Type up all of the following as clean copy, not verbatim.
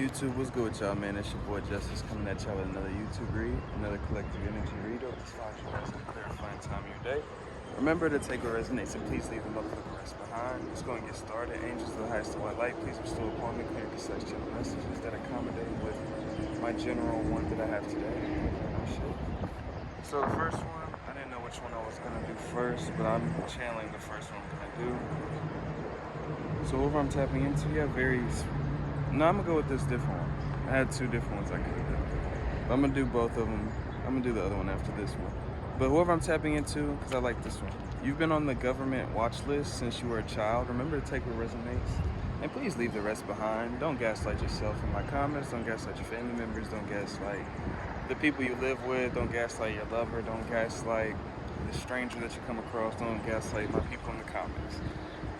YouTube, what's good with y'all, man? It's your boy Justice coming at y'all with another YouTube read, another collective energy read over this 5 hours at a clarifying time of your day. Remember to take what resonates and please leave the motherfucking rest behind. Let's go and get started. Angels of the highest of white light, please bestow upon me clear, concise, gentle messages that accommodate with my general one that I have today. So the first one, I didn't know which one I was going to do first, but I'm channeling the first one I'm going to do. So whoever I'm tapping into, yeah, varies. No, I'm going to go with this different one. I had 2 different ones I could have done. But I'm going to do both of them. I'm going to do the other one after this one. But whoever I'm tapping into, because I like this one. You've been on the government watch list since you were a child. Remember to take what resonates. And please leave the rest behind. Don't gaslight yourself in my comments. Don't gaslight your family members. Don't gaslight the people you live with. Don't gaslight your lover. Don't gaslight the stranger that you come across. Don't gaslight my people in the comments.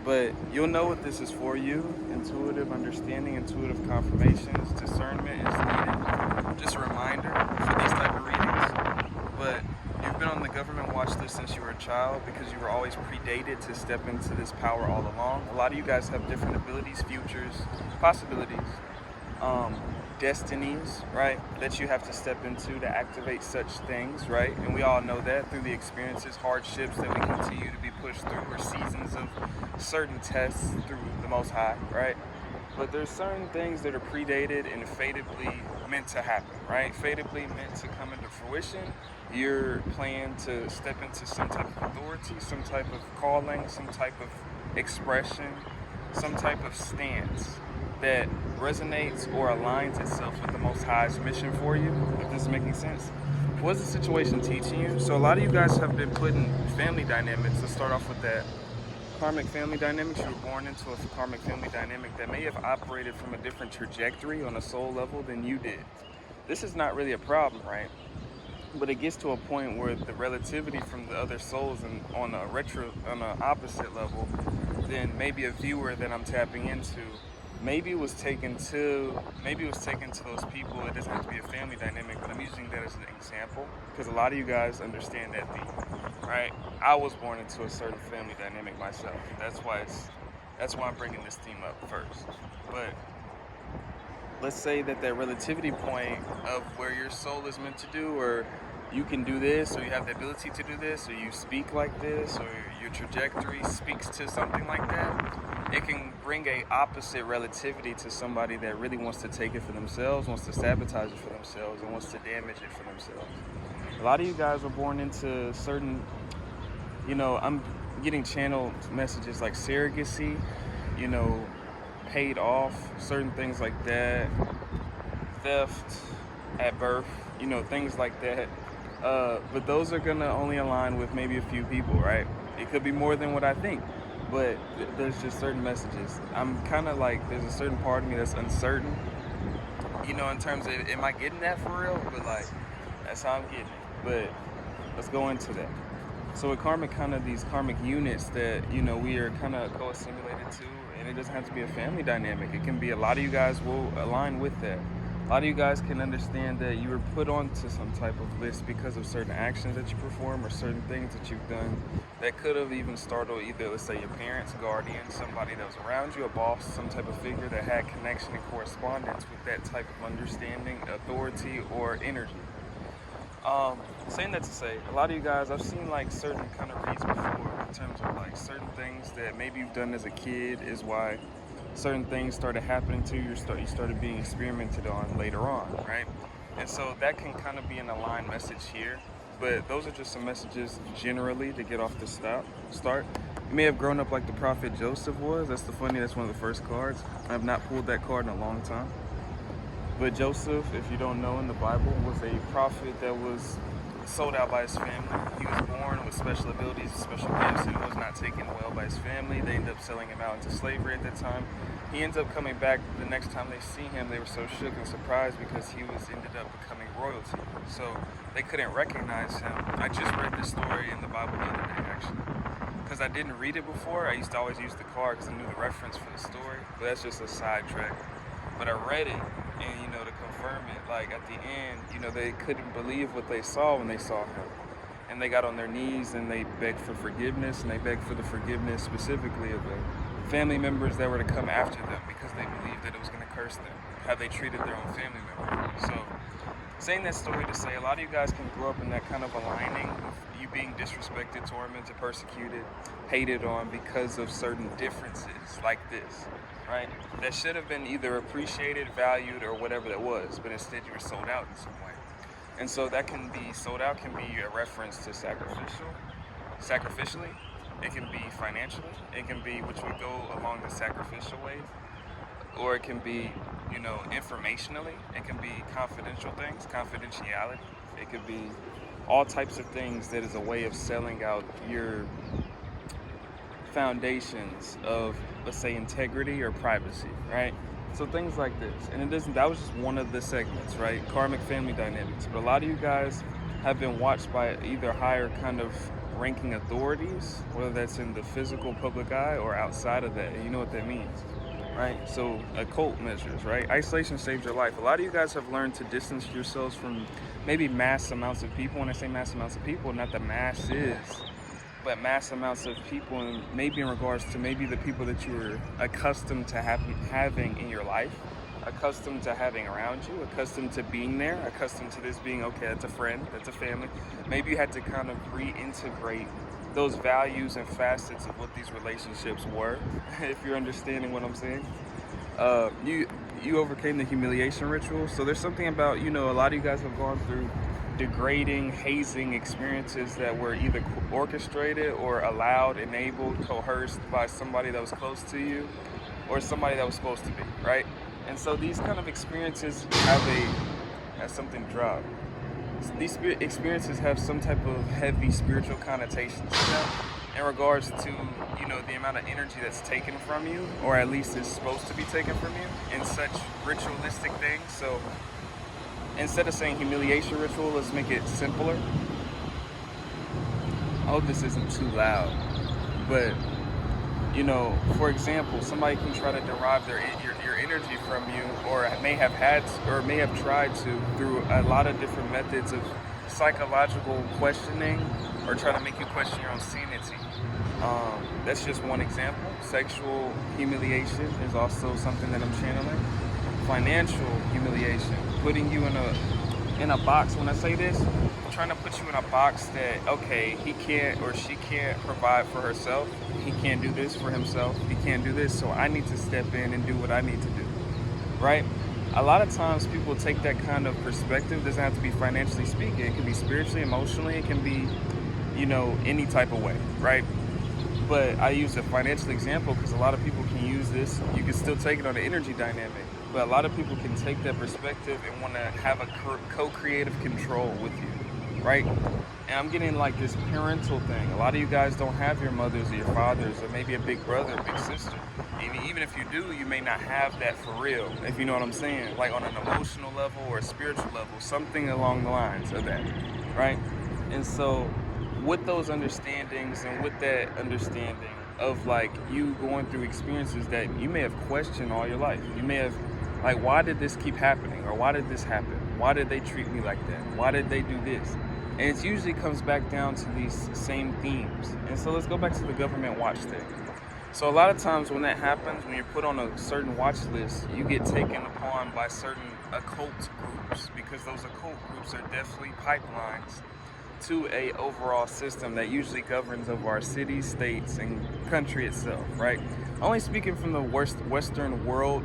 But you'll know what this is for you. Intuitive understanding, intuitive confirmations, discernment is needed. Just a reminder for these type of readings. But you've been on the government watch list since you were a child because you were always predated to step into this power all along. A lot of you guys have different abilities, futures, possibilities, destinies, right, that you have to step into to activate such things, right? And we all know that through the experiences, hardships that we continue to be pushed through, or seasons of certain tests through the Most High, right? But there's certain things that are predated and fatably meant to happen, right? Fatably meant to come into fruition. You're planned to step into some type of authority, some type of calling, some type of expression, some type of stance that resonates or aligns itself with the Most High's mission for you, if this is making sense. What's the situation teaching you? So a lot of you guys have been put in family dynamics. Let's start off with that. Karmic family dynamics. You were born into a karmic family dynamic that may have operated from a different trajectory on a soul level than you did. This is not really a problem, right? But it gets to a point where the relativity from the other souls and on an opposite level than maybe a viewer that I'm tapping into. Maybe it was taken to those people. It doesn't have to be a family dynamic, but I'm using that as an example because a lot of you guys understand that theme, right? I was born into a certain family dynamic myself. That's why I'm bringing this theme up first. But let's say that relativity point of where your soul is meant to do, or you can do this, or you have the ability to do this, or you speak like this, or your trajectory speaks to something like that, it can bring a opposite relativity to somebody that really wants to take it for themselves, wants to sabotage it for themselves, and wants to damage it for themselves. A lot of you guys were born into certain, I'm getting channeled messages like surrogacy, paid off, certain things like that, theft at birth, things like that. But those are gonna only align with maybe a few people, right? It could be more than what I think, but there's just certain messages. I'm kind of like, there's a certain part of me that's uncertain, in terms of, am I getting that for real? But like, that's how I'm getting it. But let's go into that. So with karmic, kind of these karmic units that, we are kind of co-assimilated to, and it doesn't have to be a family dynamic. It can be, a lot of you guys will align with that. A lot of you guys can understand that you were put onto some type of list because of certain actions that you perform or certain things that you've done that could have even startled either, let's say, your parents, guardian, somebody that was around you, a boss, some type of figure that had connection and correspondence with that type of understanding, authority, or energy. Saying that to say, a lot of you guys, I've seen like certain kind of reads before in terms of like certain things that maybe you've done as a kid is why certain things started happening to you, you started being experimented on later on, right? And so that can kind of be an aligned message here, but those are just some messages generally to get off the start. You may have grown up like the prophet Joseph was. That's one of the first cards. I have not pulled that card in a long time. But Joseph, if you don't know in the Bible, was a prophet that was sold out by his family. He was born with special abilities, special gifts, and was not taken well by his family. They ended up selling him out into slavery at that time. He ends up coming back. The next time they see him, they were so shook and surprised because he ended up becoming royalty. So they couldn't recognize him. I just read this story in the Bible the other day, actually. Because I didn't read it before, I used to always use the card because I knew the reference for the story. But that's just a sidetrack. But I read it, and to confirm it, like at the end, they couldn't believe what they saw when they saw him. And they got on their knees and they begged for forgiveness, and they begged for the forgiveness specifically of the family members that were to come after them because they believed that it was going to coerced them? Have they treated their own family member? So, saying that story to say a lot of you guys can grow up in that kind of aligning with you being disrespected, tormented, persecuted, hated on because of certain differences like this, right? That should have been either appreciated, valued, or whatever that was, but instead you were sold out in some way. And so that can be, sold out can be a reference to sacrificially, it can be financially, it can be which would go along the sacrificial wave, or it can be, informationally, it can be confidential things, confidentiality, it could be all types of things that is a way of selling out your foundations of, let's say, integrity or privacy, right? So things like this. And that was just one of the segments, right? Karmic family dynamics. But a lot of you guys have been watched by either higher kind of ranking authorities, whether that's in the physical public eye or outside of that. And you know what that means, right? So occult measures, right? Isolation saves your life. A lot of you guys have learned to distance yourselves from maybe mass amounts of people. When I say mass amounts of people, not the masses, but mass amounts of people, and maybe in regards to maybe the people that you were accustomed to having in your life, accustomed to having around you, accustomed to being there, accustomed to this being, okay, that's a friend, that's a family. Maybe you had to kind of reintegrate those values and facets of what these relationships were, if you're understanding what I'm saying. You overcame the humiliation ritual. So there's something about, a lot of you guys have gone through degrading, hazing experiences that were either orchestrated or allowed, enabled, coerced by somebody that was close to you or somebody that was supposed to be, right? And so these kind of experiences have something drop. These experiences have some type of heavy spiritual connotations to them in regards to, the amount of energy that's taken from you, or at least is supposed to be taken from you in such ritualistic things. So instead of saying humiliation ritual, let's make it simpler. I hope this isn't too loud, but for example, somebody can try to derive your energy from you, or may have tried to through a lot of different methods of psychological questioning, or try to make you question your own sanity. That's just one example. Sexual humiliation is also something that I'm channeling. Financial humiliation, putting you in a box. When I say this, I'm trying to put you in a box that, okay, he can't or she can't provide for herself. He can't do this for himself. He can't do this, so I need to step in and do what I need to do, right? A lot of times people take that kind of perspective. It doesn't have to be financially speaking. It can be spiritually, emotionally. It can be, any type of way, right? But I use a financial example because a lot of people can use this. You can still take it on the energy dynamic, but a lot of people can take that perspective and want to have a co-creative control with you, right? And I'm getting like this parental thing. A lot of you guys don't have your mothers or your fathers, or maybe a big brother, a big sister. And even if you do, you may not have that for real, if you know what I'm saying, like on an emotional level or a spiritual level, something along the lines of that, right? And so with those understandings and with that understanding of like you going through experiences that you may have questioned all your life, you may have like, why did this keep happening? Or why did this happen? Why did they treat me like that? Why did they do this? And it usually comes back down to these same themes. And so let's go back to the government watch thing. So a lot of times when that happens, when you're put on a certain watch list, you get taken upon by certain occult groups, because those occult groups are definitely pipelines to a overall system that usually governs over our cities, states, and country itself, right? Only speaking from the Western world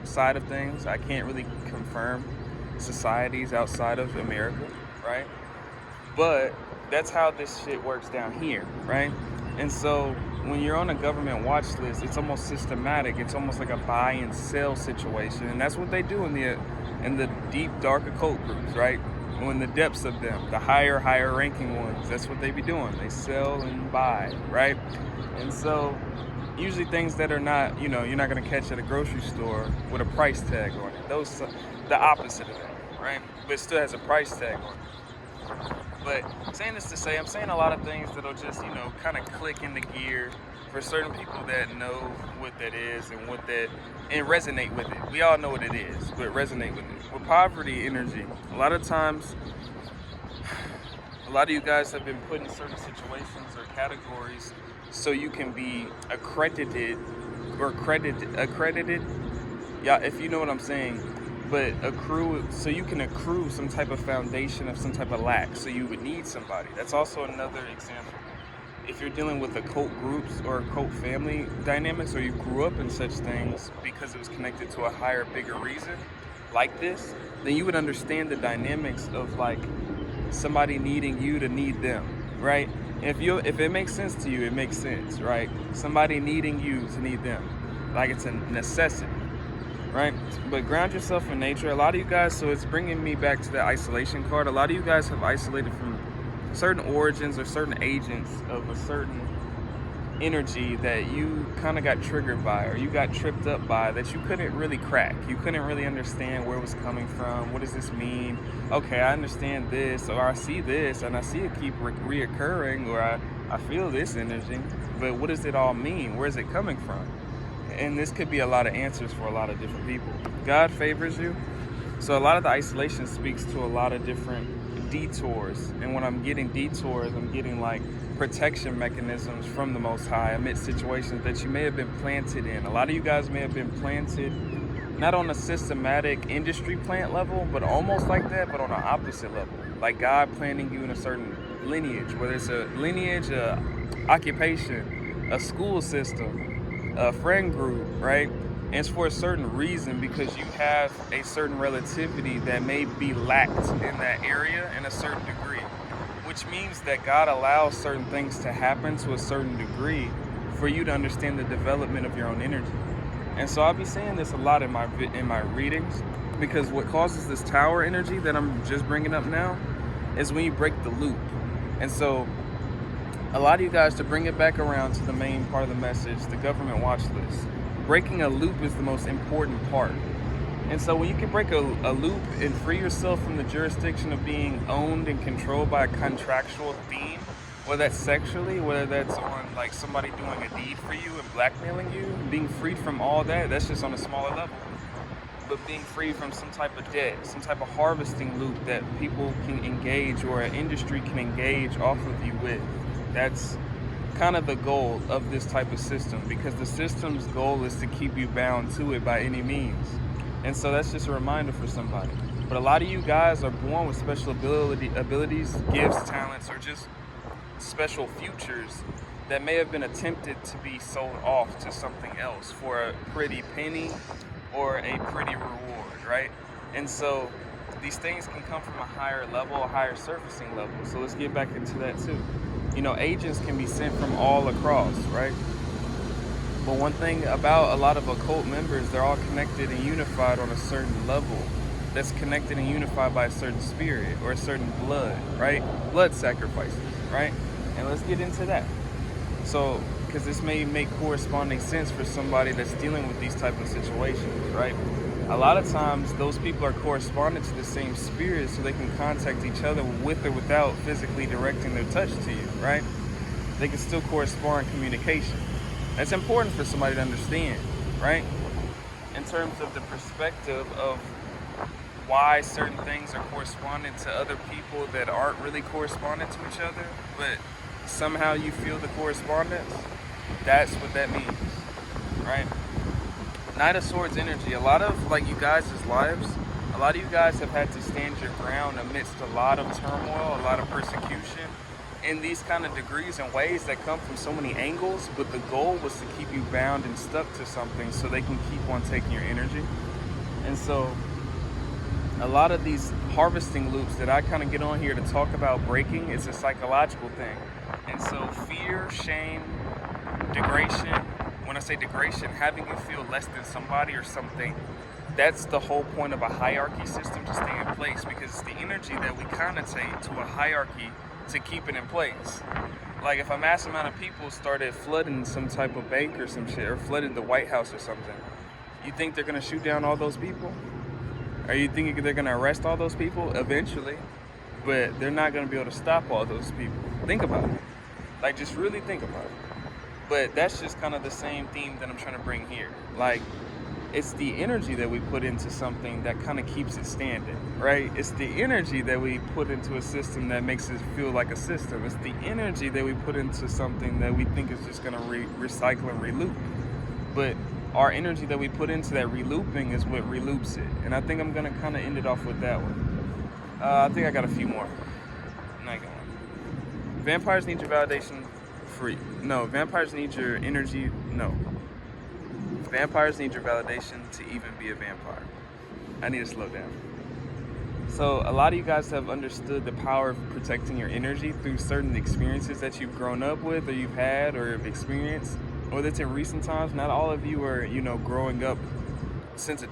side of things, I can't really confirm societies outside of America, right? But that's how this shit works down here, right? And so when you're on a government watch list, it's almost systematic. It's almost like a buy and sell situation, and that's what they do in the deep dark occult groups, right? In the depths of them, the higher ranking ones, that's what they be doing. They sell and buy, right? And so usually things that are not, you're not going to catch at a grocery store with a price tag on it. Those, the opposite of that, right? But it still has a price tag on it. But saying this to say, I'm saying a lot of things that'll just, kind of click into gear for certain people that know what that is and resonate with it. We all know what it is, but resonate with it. With poverty energy, a lot of times, a lot of you guys have been put in certain situations or categories so you can be accredited Yeah, if you know what I'm saying. But accrue, so you can accrue some type of foundation of some type of lack. So you would need somebody. That's also another example. If you're dealing with occult groups or occult family dynamics, or you grew up in such things because it was connected to a higher, bigger reason like this, then you would understand the dynamics of like somebody needing you to need them, right? If it makes sense to you, it makes sense, right? Somebody needing you to need them, like it's a necessity, right? But ground yourself in nature. A lot of you guys, so it's bringing me back to the isolation card. A lot of you guys have isolated from certain origins or certain agents of a certain energy that you kind of got triggered by, or you got tripped up by, that you couldn't really crack. You couldn't really understand where it was coming from. What does this mean? Okay, I understand this, or I see this, and I see it keep reoccurring, or I feel this energy, but what does it all mean? Where is it coming from? And this could be a lot of answers for a lot of different people. God favors you. So a lot of the isolation speaks to a lot of different detours. And when I'm getting detours, I'm getting like protection mechanisms from the Most High amidst situations that you may have been planted in. A lot of you guys may have been planted not on a systematic industry plant level, but almost like that, but on an opposite level. Like God planting you in a certain lineage, whether it's a lineage, a occupation, a school system, a friend group, right? And it's for a certain reason, because you have a certain relativity that may be lacked in that area in a certain degree, which means that God allows certain things to happen to a certain degree for you to understand the development of your own energy. And so I'll be saying this a lot in my readings, because what causes this tower energy that I'm just bringing up now is when you break the loop. And so a lot of you guys, to bring it back around to the main part of the message, the government watch list, breaking a loop is the most important part. And so when you can break a loop and free yourself from the jurisdiction of being owned and controlled by a contractual theme, whether that's sexually, whether that's on like somebody doing a deed for you and blackmailing you, being freed from all that, that's just on a smaller level. But being free from some type of debt, some type of harvesting loop that people can engage, or an industry can engage off of you with, that's kind of the goal of this type of system, because the system's goal is to keep you bound to it by any means. And so that's just a reminder for somebody. But a lot of you guys are born with special abilities, gifts, talents, or just special futures that may have been attempted to be sold off to something else for a pretty penny or a pretty reward, right? And so these things can come from a higher level, a higher surfacing level. So let's get back into that too. You know, agents can be sent from all across, right? But one thing about a lot of occult members, they're all connected and unified on a certain level that's connected and unified by a certain spirit or a certain blood, right? Blood sacrifices, right? And let's get into that. So, because this may make corresponding sense for somebody that's dealing with these type of situations, right? A lot of times those people are corresponding to the same spirit, so they can contact each other with or without physically directing their touch to you, right? They can still correspond communication. That's important for somebody to understand, right? In terms of the perspective of why certain things are corresponding to other people that aren't really corresponding to each other, but somehow you feel the correspondence, that's what that means, right? Knight of Swords energy, a lot of like you guys' lives, a lot of you guys have had to stand your ground amidst a lot of turmoil, a lot of persecution in these kind of degrees and ways that come from so many angles, but the goal was to keep you bound and stuck to something so they can keep on taking your energy. And so a lot of these harvesting loops that I kind of get on here to talk about breaking, it's a psychological thing. And so fear, shame, degradation, when I say degradation, having you feel less than somebody or something, that's the whole point of a hierarchy system to stay in place, because it's the energy that we connotate to a hierarchy to keep it in place. Like if a mass amount of people started flooding some type of bank or some shit, or flooded the White House or something, you think they're gonna shoot down all those people? Or you think they're gonna arrest all those people? Eventually, but they're not gonna be able to stop all those people. Think about it. Like just really think about it. But that's just kind of the same theme that I'm trying to bring here. Like, it's the energy that we put into something that kind of keeps it standing, right? It's the energy that we put into a system that makes it feel like a system. It's the energy that we put into something that we think is just going to recycle and reloop. But our energy that we put into that relooping is what reloops it. And I think I'm gonna kind of end it off with that one. I think I got a few more. Not going. Vampires need your validation free. No, vampires need your energy. No. Vampires need your validation to even be a vampire. I need to slow down. So a lot of you guys have understood the power of protecting your energy through certain experiences that you've grown up with or you've had or have experienced, or that's in recent times. Not all of you are, growing up since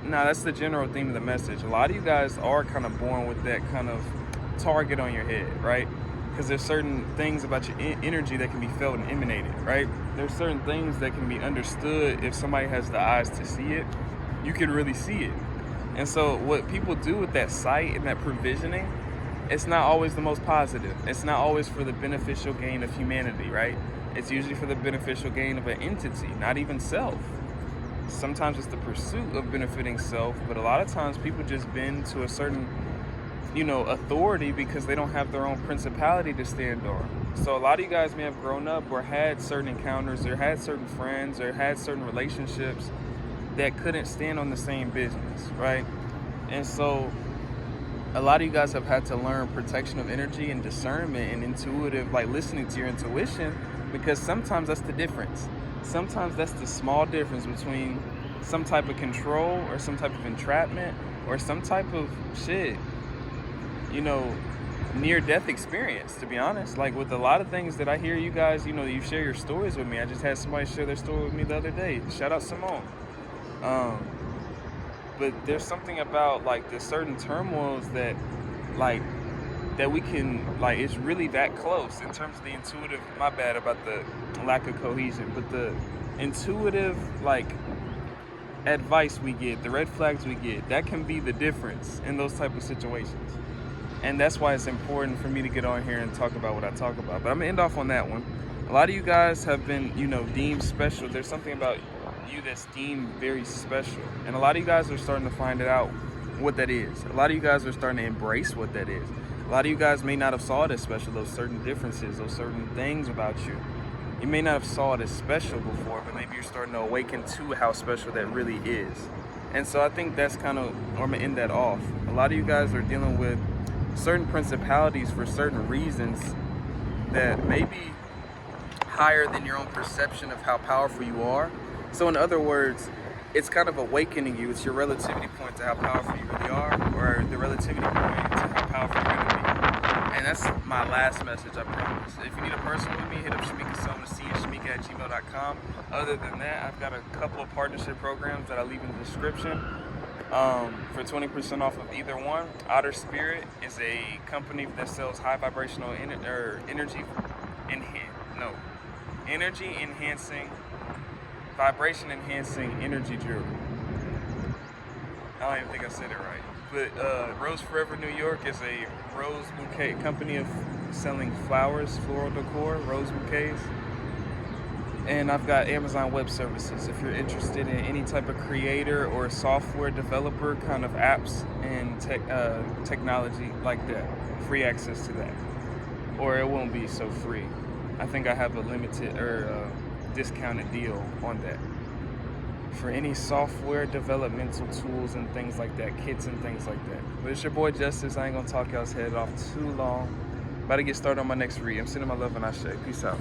that's the general theme of the message. A lot of you guys are kind of born with that kind of target on your head, right? Because there's certain things about your energy that can be felt and emanated, right? There's certain things that can be understood if somebody has the eyes to see it. You can really see it. And so what people do with that sight and that provisioning, it's not always the most positive. It's not always for the beneficial gain of humanity, right? It's usually for the beneficial gain of an entity, not even self. Sometimes it's the pursuit of benefiting self, but a lot of times people just bend to a certain, authority because they don't have their own principality to stand on. So a lot of you guys may have grown up or had certain encounters or had certain friends or had certain relationships that couldn't stand on the same business, right? And so a lot of you guys have had to learn protection of energy and discernment and intuitive, like listening to your intuition, because sometimes that's the difference. Sometimes that's the small difference between some type of control or some type of entrapment or some type of near-death experience, to be honest. Like with a lot of things that I hear you guys, you share your stories with me. I just had somebody share their story with me the other day. Shout out Simone. But there's something about like the certain turmoils that we can, it's really that close in terms of the intuitive, my bad about the lack of cohesion, but the intuitive advice we get, the red flags we get, that can be the difference in those type of situations. And that's why it's important for me to get on here and talk about what I talk about. But I'm gonna end off on that one. A lot of you guys have been, deemed special. There's something about you that's deemed very special. And a lot of you guys are starting to find it out what that is. A lot of you guys are starting to embrace what that is. A lot of you guys may not have saw it as special, those certain differences, those certain things about you. You may not have saw it as special before, but maybe you're starting to awaken to how special that really is. And so I think that's kind of, I'm gonna end that off. A lot of you guys are dealing with certain principalities for certain reasons that may be higher than your own perception of how powerful you are. So in other words, it's kind of awakening you. It's your relativity point to how powerful you really are, or the relativity point to how powerful you're going to be. And that's my last message, I promise. If you need a person with me, hit up shamika@gmail.com. Other than that, I've got a couple of partnership programs that I leave in the description for 20% off of either one. Outer Spirit is a company that sells high vibrational energy enhancing, vibration enhancing energy jewelry. I don't even think I said it right. But Rose Forever New York is a rose bouquet company of selling flowers, floral decor, rose bouquets. And I've got Amazon Web Services. If you're interested in any type of creator or software developer kind of apps and technology like that, free access to that. Or it won't be so free. I think I have a limited or discounted deal on that. For any software developmental tools and things like that, kits and things like that. But it's your boy Justice. I ain't gonna talk y'all's head off too long. About to get started on my next read. I'm sending my love and I say peace out.